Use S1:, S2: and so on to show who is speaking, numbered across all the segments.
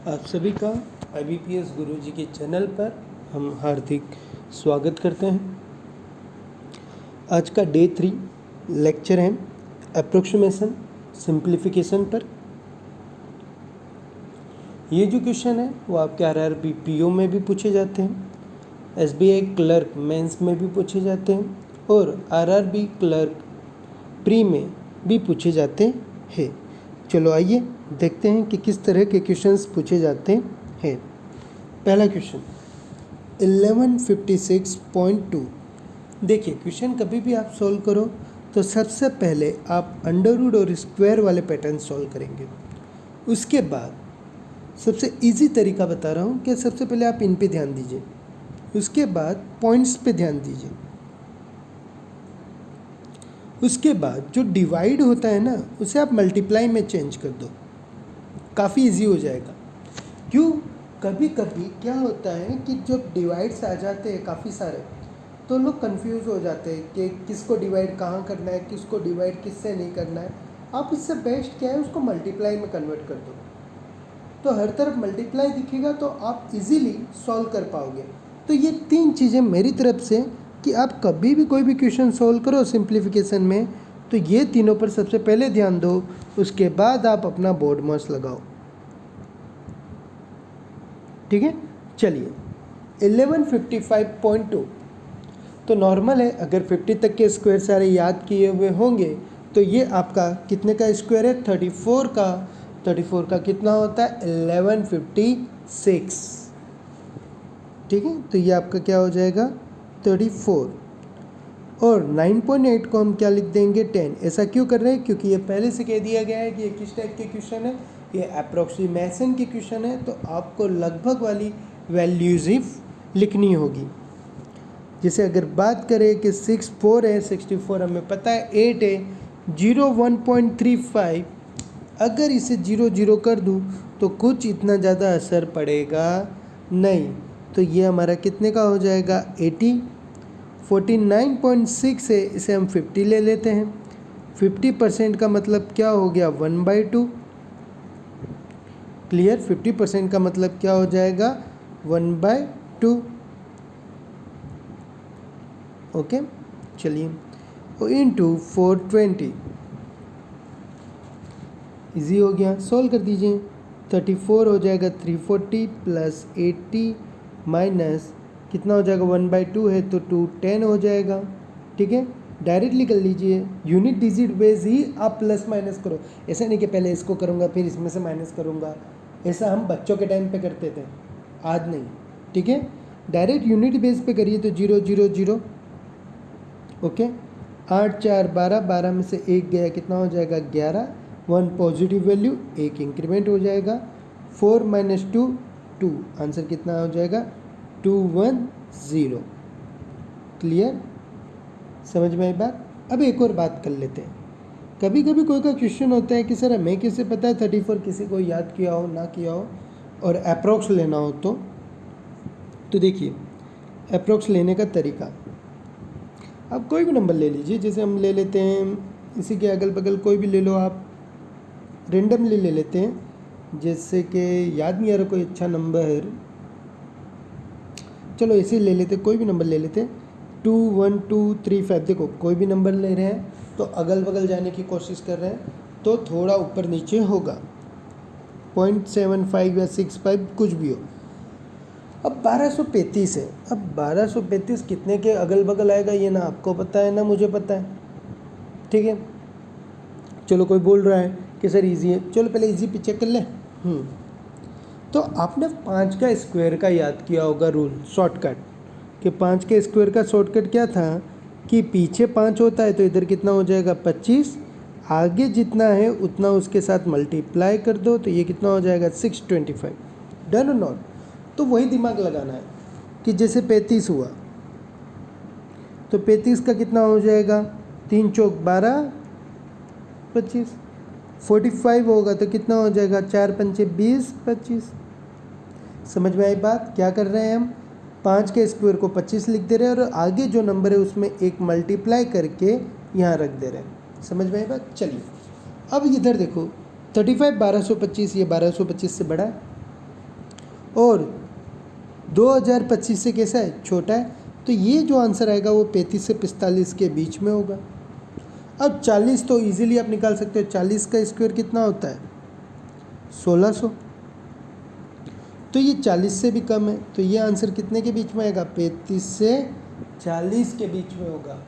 S1: आप सभी का IBPS गुरुजी के चैनल पर हम हार्दिक स्वागत करते हैं। आज का डे 3 लेक्चर है अप्रोक्सीमेशन सिंप्लीफिकेशन पर। ये जो क्वेश्चन है वो आपके RRB PO में भी पूछे जाते हैं, SBI क्लर्क मेंस में भी पूछे जाते हैं और RRB क्लर्क प्री में भी पूछे जाते हैं। चलो आइए देखते हैं कि किस तरह के क्वेश्चंस पूछे जाते हैं। पहला क्वेश्चन 1156.2। देखिए क्वेश्चन कभी भी आप सॉल्व करो तो सबसे पहले आप अंडर रूट और स्क्वायर वाले पैटर्न सॉल्व करेंगे। उसके बाद सबसे इजी तरीका बता रहा हूँ कि सबसे पहले आप इन पे ध्यान दीजिए, उसके बाद पॉइंट्स पे ध्यान दीजिए, उसके बाद जो डिवाइड होता है ना उसे आप मल्टीप्लाई में चेंज कर दो, काफ़ी इजी हो जाएगा। क्यों, कभी कभी क्या होता है कि जब डिवाइड्स आ जाते हैं काफ़ी सारे तो लोग कंफ्यूज हो जाते हैं कि किसको डिवाइड कहाँ करना है, किसको डिवाइड किससे नहीं करना है। आप इससे बेस्ट क्या है, उसको मल्टीप्लाई में कन्वर्ट कर दो तो हर तरफ मल्टीप्लाई दिखेगा तो आप इजीली सॉल्व कर पाओगे। तो ये 3 चीज़ें मेरी तरफ से कि आप कभी भी कोई भी क्वेश्चन सॉल्व करो सिंप्लीफिकेशन में तो ये तीनों पर सबसे पहले ध्यान दो, उसके बाद आप अपना बोर्ड मास लगाओ। ठीक है, चलिए 1155.2 तो नॉर्मल है, अगर 50 तक के स्क्वायर सारे याद किए हुए होंगे तो ये आपका कितने का स्क्वायर है, 34 का कितना होता है 1156। ठीक है, तो ये आपका क्या हो जाएगा 34 और 9.8 को हम क्या लिख देंगे 10। ऐसा क्यों कर रहे हैं, क्योंकि ये पहले से कह दिया गया है कि ये किस टाइप के क्वेश्चन है, ये अप्रोक्सीमेशन के क्वेश्चन है तो आपको लगभग वाली वैल्यूज ही लिखनी होगी। जैसे अगर बात करें कि 64 है, 64 हमें पता है, 8 है, 0 1.35, अगर इसे 0 0 कर दूँ तो कुछ इतना ज़्यादा असर पड़ेगा नहीं, तो ये हमारा कितने का हो जाएगा 80। 49.6 है, इसे हम 50 ले लेते हैं। 50% का मतलब क्या हो गया 1/2। क्लियर, 50% का मतलब क्या हो जाएगा 1/2। ओके, चलिए इंटू 420 इजी हो गया, सॉल्व कर दीजिए। 34 हो जाएगा 340 प्लस 80 माइनस कितना हो जाएगा 1/2 है तो 210 हो जाएगा। ठीक है, डायरेक्टली कर लीजिए, यूनिट डिजिट बेस ही आप प्लस माइनस करो, ऐसा नहीं कि पहले इसको करूँगा फिर इसमें से माइनस करूँगा, ऐसा हम बच्चों के टाइम पे करते थे, आज नहीं। ठीक है, डायरेक्ट यूनिट बेस पे करिए तो 0 0 0। ओके, 8 4 12, 12 में से 1 गया, कितना हो जाएगा 11, 1 पॉजिटिव वैल्यू, 1 इंक्रीमेंट हो जाएगा। 4 - 2 2, आंसर कितना हो जाएगा 210। क्लियर, समझ में आई बात। अब एक और बात कर लेते हैं, कभी कभी कोई का क्वेश्चन होता है कि सर हमें कैसे पता है 34 किसी को याद किया हो ना किया हो और अप्रोक्स लेना हो तो देखिए अप्रोक्स लेने का तरीका, आप कोई भी नंबर ले लीजिए, जैसे हम ले लेते हैं इसी के अगल बगल कोई भी ले लो, आप रेंडमली ले लेते हैं, जैसे कि याद नहीं आ रहा कोई अच्छा नंबर, चलो इसे ले लेते, कोई भी नंबर ले लेते हैं 2 1 2 3 5। देखो कोई भी नंबर ले रहे हैं तो अगल बगल जाने की कोशिश कर रहे हैं तो थोड़ा ऊपर नीचे होगा, 0.75 या 65 कुछ भी हो। अब 1235 है, अब 1235 कितने के अगल बगल आएगा ये ना आपको पता है ना मुझे पता है। ठीक है, चलो कोई बोल रहा है कि सर इजी है, चलो पहले इजी पे चेक कर लें। तो आपने 5 का स्क्वायर का याद किया होगा रूल, शॉर्टकट, कि 5 के स्क्वायर का शॉर्टकट क्या था कि पीछे 5 होता है तो इधर कितना हो जाएगा 25, आगे जितना है उतना उसके साथ मल्टीप्लाई कर दो तो ये कितना हो जाएगा 625। डन और नॉट, तो वही दिमाग लगाना है कि जैसे 35 हुआ तो 35 का कितना हो जाएगा 3 चौक 12 25। 45 होगा तो कितना हो जाएगा 4 पंचे 20 25। समझ में आई बात, क्या कर रहे हैं हम 5 के स्क्वायर को 25 लिख दे रहे हैं और आगे जो नंबर है उसमें एक मल्टीप्लाई करके यहाँ रख दे रहे हैं। समझ में आई बात। चलिए अब इधर देखो 35 1225, ये 1225 से बड़ा है और 2025 से कैसा है, छोटा है। तो ये जो आंसर आएगा वो 35 से 45 के बीच में होगा। अब 40 तो इजीली आप निकाल सकते हो, 40 का स्क्वायर कितना होता है 1600। तो ये 40 से भी कम है, तो ये आंसर कितने के बीच में आएगा, 35 से 40 के बीच में होगा।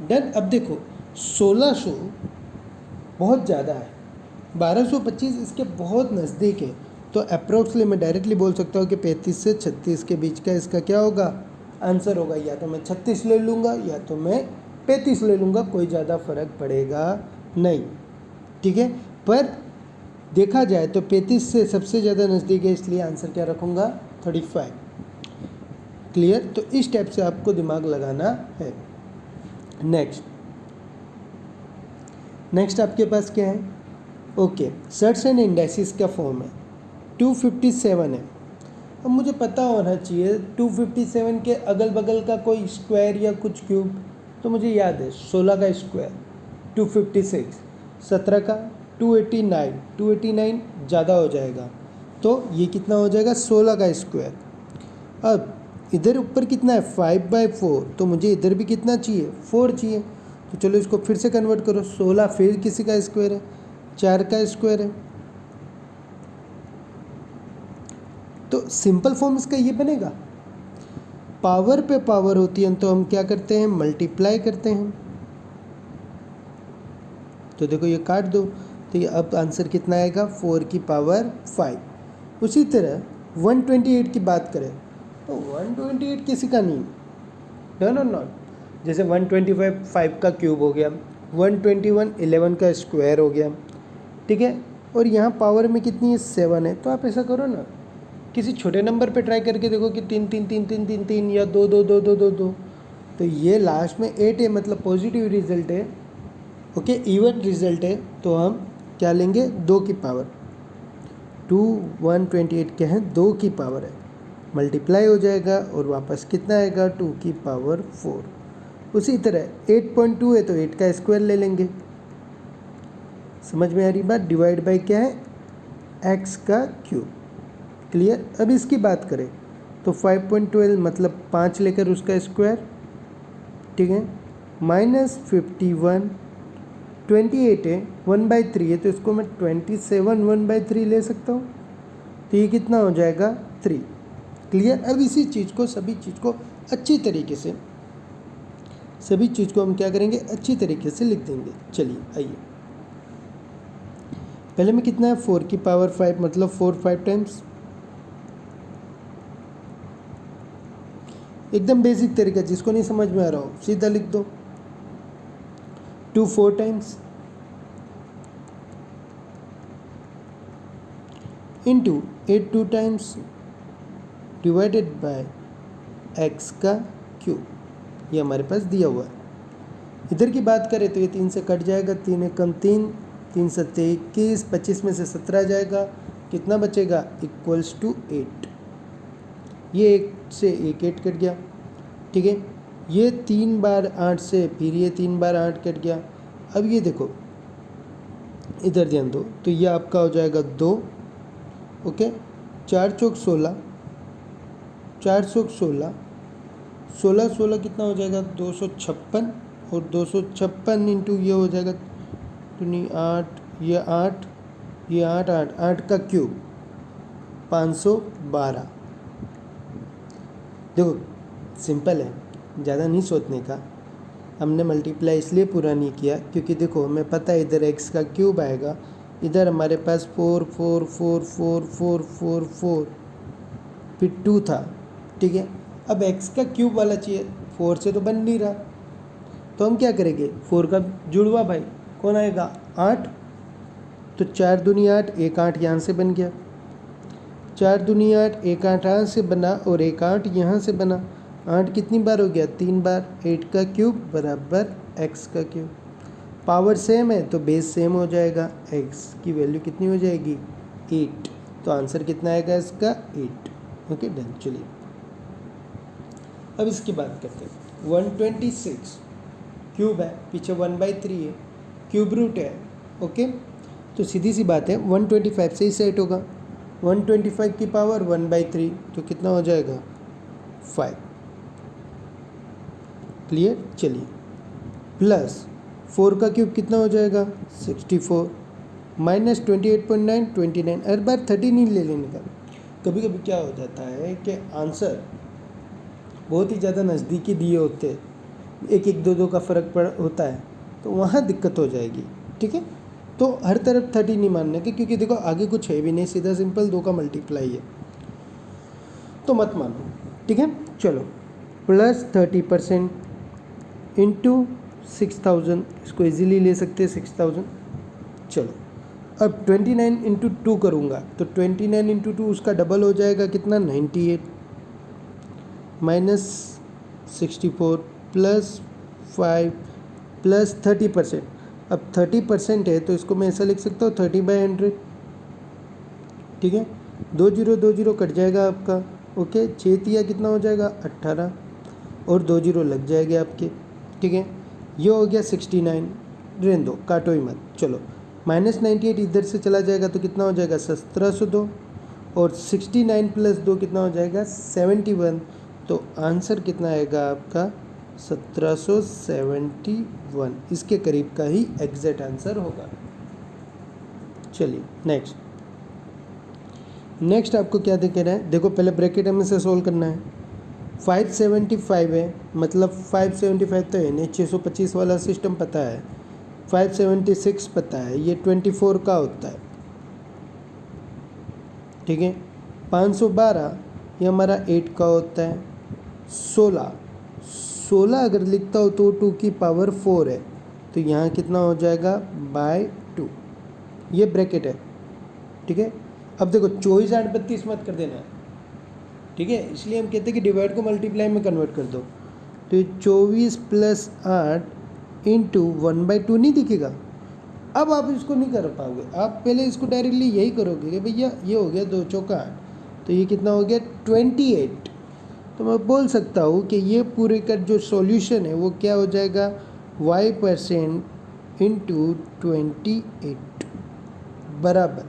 S1: डन। अब देखो 1600 बहुत ज़्यादा है, 1225 इसके बहुत नज़दीक है, तो अप्रोक्सली मैं डायरेक्टली बोल सकता हूँ कि 35 से 36 के बीच का इसका क्या होगा, आंसर होगा। या तो मैं 36 ले लूँगा या तो मैं 35 ले लूँगा, कोई ज़्यादा फर्क पड़ेगा नहीं, ठीक है। पर देखा जाए तो 35 से सबसे ज़्यादा नज़दीक है, इसलिए आंसर क्या रखूँगा 35। क्लियर। तो इस टाइप से आपको दिमाग लगाना है। नेक्स्ट आपके पास क्या है, ओके, सर्ट्स एंड इंडाइसिस का फॉर्म है, 257 है। अब मुझे पता होना चाहिए 257 के अगल बगल का कोई स्क्वायर या कुछ क्यूब, तो मुझे याद है 16 का स्क्वायर 256, 17 का 289, 289 ज़्यादा हो जाएगा, तो ये कितना हो जाएगा 16 का स्क्वायर। अब इधर ऊपर कितना है 5/4, तो मुझे इधर भी कितना चाहिए 4 चाहिए। तो चलो इसको फिर से कन्वर्ट करो, 16 फिर किसी का स्क्वायर है, 4 का स्क्वायर है, तो सिंपल फॉर्म इसका ये बनेगा। पावर पे पावर होती है तो हम क्या करते हैं, मल्टीप्लाई करते हैं। तो देखो ये काट दो, तो ये अब आंसर कितना आएगा 4 की पावर 5। उसी तरह 128 की बात करें तो 128 किसी का नहीं, डन और नॉट। जैसे 125 5 का क्यूब हो गया, 121 11 का स्क्वायर हो गया, ठीक है। और यहाँ पावर में कितनी है 7 है, तो आप ऐसा करो ना, किसी छोटे नंबर पे ट्राई करके देखो कि 3 3 3 3 3 3 या 2 2 2 2 2 2, तो ये लास्ट में 8 है, मतलब पॉजिटिव रिजल्ट है, ओके, इवन रिजल्ट है। तो हम क्या लेंगे 2 की पावर, 2 128 क्या है 2 की पावर है, मल्टीप्लाई हो जाएगा और वापस कितना आएगा 2 की पावर 4। उसी तरह 8.2 है तो 8 का स्क्वायर ले लेंगे, समझ में आ रही बात। डिवाइड बाय क्या है x का क्यूब। क्लियर। अब इसकी बात करें तो 5.12 मतलब 5 लेकर उसका स्क्वायर, ठीक है, -51 28 है, 1/3 है, तो इसको मैं 27 1/3 ले सकता हूँ, तो ये कितना हो जाएगा 3। क्लियर। अब इसी चीज़ को सभी चीज़ को अच्छी तरीके से सभी चीज़ को हम क्या करेंगे अच्छी तरीके से लिख देंगे। चलिए आइए, पहले में कितना है 4 की पावर 5 मतलब 4 5 टाइम्स, एकदम बेसिक तरीका, जिसको नहीं समझ में आ रहा हो सीधा लिख दो। 2 4 times into 8 2 times divided by x का क्यूब, ये हमारे पास दिया हुआ है। इधर की बात करें तो ये 3 से कट जाएगा, 3 एकम 3, 3 सत्ते 21, 25 में से 17 जाएगा, कितना बचेगा इक्वल्स टू 8। ये 1 से 1 8 कट गया, ठीक है। ये 3 बार 8 से फिर ये 3 बार 8 कट गया। अब ये देखो इधर ध्यान दो, तो ये आपका हो जाएगा 2, ओके, 4 चौक 16, 4 चौक 16, 16 16 कितना हो जाएगा 256, और 256 इंटू ये हो जाएगा 8, ये 8, ये 8 8 8 का क्यूब 512। देखो सिंपल है, ज़्यादा नहीं सोचने का। हमने मल्टीप्लाई इसलिए पूरा नहीं किया क्योंकि देखो हमें पता है इधर x का क्यूब आएगा, इधर हमारे पास 4 4 4 4 4 4 4 फिर 2 था, ठीक है। अब x का क्यूब वाला चाहिए, 4 से तो बन नहीं रहा, तो हम क्या करेंगे 4 का जुड़वा भाई कौन आएगा 8, तो 4 दूनी 8, 1 8 यहाँ से बन गया, 4 दूनी 8, 1 8 यहाँ से बना और 1 8 यहाँ से बना। 8 कितनी बार हो गया 3 बार, 8 का क्यूब बराबर x का क्यूब। पावर सेम है तो बेस सेम हो जाएगा, x की वैल्यू कितनी हो जाएगी 8, तो आंसर कितना आएगा इसका 8। Okay done. चलिए अब इसकी बात करते हैं। 126 क्यूब है, पीछे 1/3 है, क्यूब रूट है, ओके। तो सीधी सी बात है 125 से ही सेट होगा, 125 की पावर 1/3 तो कितना हो जाएगा 5। क्लियर। चलिए प्लस 4 का क्यूब कितना हो जाएगा 64 माइनस 28.9 29। हर बार 13 ही ले लेने का। कभी कभी क्या हो जाता है कि आंसर बहुत ही ज़्यादा नज़दीकी दिए होते हैं, 1 1 2 2 का फ़र्क पड़ होता है, तो वहाँ दिक्कत हो जाएगी। ठीक है, तो हर तरफ 30 नहीं मानने के, क्योंकि देखो आगे कुछ है भी नहीं, सीधा सिंपल 2 का मल्टीप्लाई है, तो मत मानो। ठीक है, चलो प्लस 30% इंटू 6000, इसको इजीली ले सकते हैं 6000। चलो अब 29 इंटू 2 करूँगा तो 29 इंटू 2 उसका डबल हो जाएगा कितना 98 माइनस 64 प्लस 5 प्लस 30%। अब 30% है तो इसको मैं ऐसा लिख सकता हूँ 30/100। ठीक है, 2 0 कट जाएगा आपका। ओके, 6 तिया कितना हो जाएगा 18 और 2 0 लग जाएंगे आपके। ठीक है, ये हो गया 69, रहने दो, काटो ही मत। चलो माइनस 98 इधर से चला जाएगा तो कितना हो जाएगा 1702 और 69 प्लस 2 कितना हो जाएगा 71। तो आंसर कितना आएगा आपका 1771। इसके करीब का ही एग्जैक्ट आंसर होगा। चलिए नेक्स्ट आपको क्या दिख रहा है, देखो पहले ब्रैकेट में से सोल्व करना है। 575 है, मतलब 575 तो है नहीं, 625 वाला सिस्टम पता है, 576 पता है, ये 24 का होता है। ठीक है, 512 ये हमारा 8 का होता है। 16 अगर लिखता हो तो 2 की पावर 4 है, तो यहाँ कितना हो जाएगा /2, ये ब्रैकेट है। ठीक है, अब देखो 24 8 32 मत कर देना। ठीक है, इसलिए हम कहते हैं कि डिवाइड को मल्टीप्लाई में कन्वर्ट कर दो। तो 24 प्लस 8 इंटू 1/2 नहीं दिखेगा। अब आप इसको नहीं कर पाओगे, आप पहले इसको डायरेक्टली यही करोगे कि भैया ये हो गया 2 चौका 8, तो ये कितना हो गया 28। तो मैं बोल सकता हूँ कि ये पूरे का जो सॉल्यूशन है वो क्या हो जाएगा y% इंटू 28 बराबर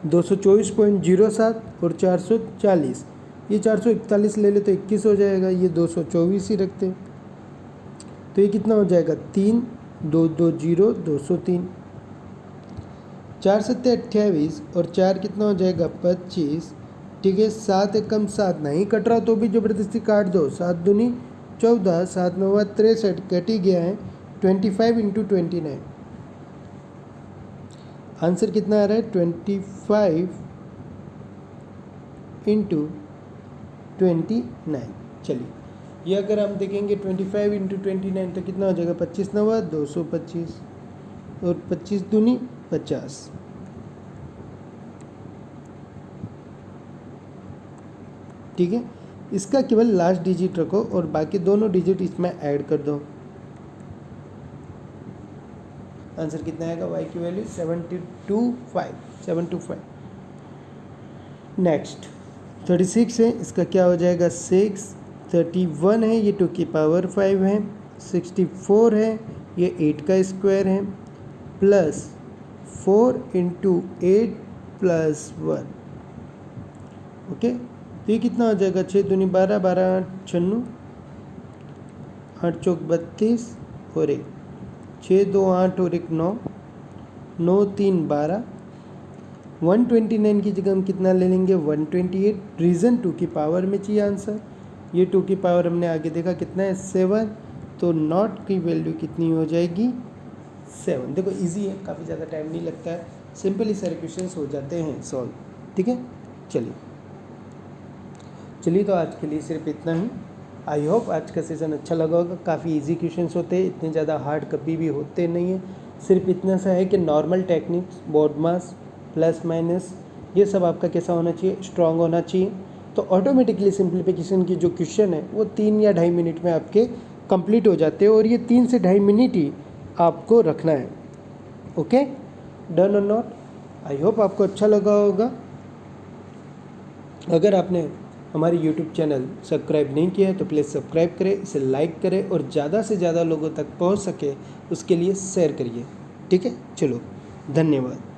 S1: 224.07 और 440। ये 441 ले ले तो 21 हो जाएगा, ये 224 ही रखते हैं, तो ये कितना हो जाएगा 3 2 2 0 203। 4 7 28 और 4 कितना हो जाएगा 25। ठीक है, 7 एकम 7 नहीं कट रहा तो भी ज़बरदस्ती काट दो, 7 दूनी 14 7 9 63 कट ही गया है। 25 इंटू 29, आंसर कितना आ रहा है 25 इंटू 29। चलिए ये अगर हम देखेंगे 25 इंटू 29 तो कितना हो जाएगा 25 9 225 और 25 दूनी 50। ठीक है, इसका केवल लास्ट डिजिट रखो और बाकी दोनों डिजिट इसमें ऐड कर दो। आंसर कितना आएगा y की वैल्यू 725। नेक्स्ट 36 है, इसका क्या हो जाएगा 6। 31 है, ये 2 की पावर 5 है। 64 है, ये 8 का स्क्वायर है, प्लस 4 इंटू 8 प्लस 1। ओके, तो ये कितना हो जाएगा 6 दूनी 12 12 96 8 चौक 32 और 1 6 2 8 और 1 9 9 3 12। 129 की जगह हम कितना ले लेंगे 128। रीज़न 2 की पावर में चाहिए आंसर, ये 2 की पावर हमने आगे देखा कितना है 7, तो नॉट की वैल्यू कितनी हो जाएगी 7। देखो इजी है, काफ़ी ज़्यादा टाइम नहीं लगता है, सिंपली सारे क्वेश्चंस हो जाते हैं सॉल्व। ठीक है, चलिए तो आज के लिए सिर्फ इतना ही। आई होप आज का सेशन अच्छा लगा होगा। काफ़ी इजी क्वेश्चंस होते हैं, इतने ज़्यादा हार्ड कभी भी होते नहीं हैं। सिर्फ इतना सा है कि नॉर्मल टेक्निक्स, बोर्ड मास, प्लस माइनस, ये सब आपका कैसा होना चाहिए, स्ट्रांग होना चाहिए। तो ऑटोमेटिकली सिंप्लीफिकेशन की जो क्वेश्चन है वो 3 या 2.5 मिनट में आपके कंप्लीट हो जाते हैं, और ये 3 से 2.5 मिनट ही आपको रखना है। ओके, डन और नॉट। आई होप आपको अच्छा लगा होगा। अगर आपने हमारी YouTube चैनल सब्सक्राइब नहीं किया है तो प्लीज़ सब्सक्राइब करें, इसे लाइक करें और ज़्यादा से ज़्यादा लोगों तक पहुंच सके उसके लिए शेयर करिए। ठीक है, चलो धन्यवाद।